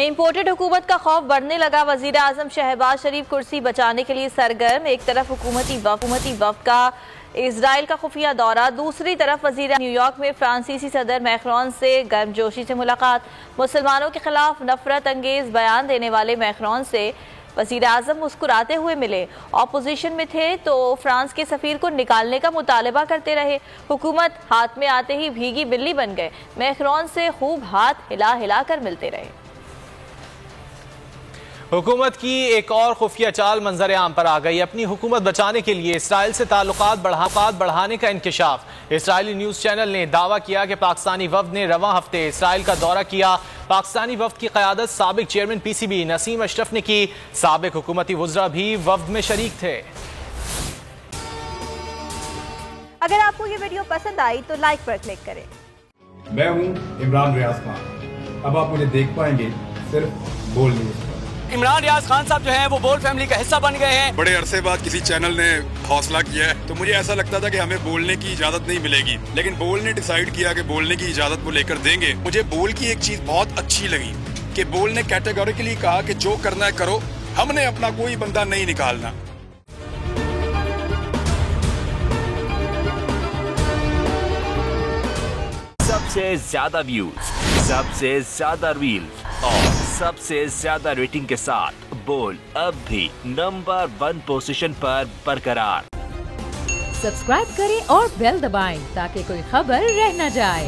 Imported हुकूमत का खौफ बढ़ने लगा। वजीर आजम शहबाज शरीफ कुर्सी बचाने के लिए सरगर्म। एक तरफ हुकूमती वफ्द का इजराइल का खुफिया दौरा, दूसरी तरफ वजीर न्यूयॉर्क में फ्रांसीसी सदर मैक्रोन से गर्मजोशी से मुलाकात। मुसलमानों के खिलाफ नफरत अंगेज बयान देने वाले मैक्रोन से वजीर आजम मुस्कुराते हुए मिले। ऑपोजिशन में थे तो फ्रांस के सफीर को निकालने का मुतालबा करते रहे। हुकूमत हाथ में आते ही भीगी बिल्ली बन गए। मैक्रोन से खूब हाथ हिला हिला कर मिलते रहे। हुकूमत की एक और खुफिया चाल मंजर आम पर आ गई। अपनी हुकूमत बचाने के लिए इसराइल से ताल्लुकात बढ़ाने का इंकशाफ। इसराइली न्यूज़ चैनल ने दावा किया कि पाकिस्तानी वफ्द ने रवां हफ्ते इसराइल का दौरा किया। पाकिस्तानी वफ्द की क़यादत साबिक चेयरमैन PCB नसीम अशरफ ने की। साबिक हुकूमती वज़रा भी वफ्द में शरीक थे। अगर आपको ये वीडियो पसंद आई तो लाइक पर क्लिक करें। मैं हूँ इमरान रियाज खान। अब आप मुझे देख पाएंगे सिर्फ बोल न्यूज़। इमरान रियाज खान साहब जो हैं वो बोल फैमिली का हिस्सा बन गए हैं। बड़े अरसे बाद किसी चैनल ने हौसला किया है, तो मुझे ऐसा लगता था कि हमें बोलने की इजाजत नहीं मिलेगी, लेकिन बोल ने डिसाइड किया कि बोलने की इजाजत वो लेकर देंगे। मुझे बोल की एक चीज बहुत अच्छी लगी कि बोल ने कैटेगोरिकली कहा कि जो करना है करो, हमने अपना कोई बंदा नहीं निकालना। सबसे ज्यादा व्यूज, सबसे ज्यादा रील्स और सबसे ज्यादा रेटिंग के साथ बोल अब भी नंबर 1 पोजीशन पर बरकरार। सब्सक्राइब करें और बेल दबाएं ताकि कोई खबर रह न जाए।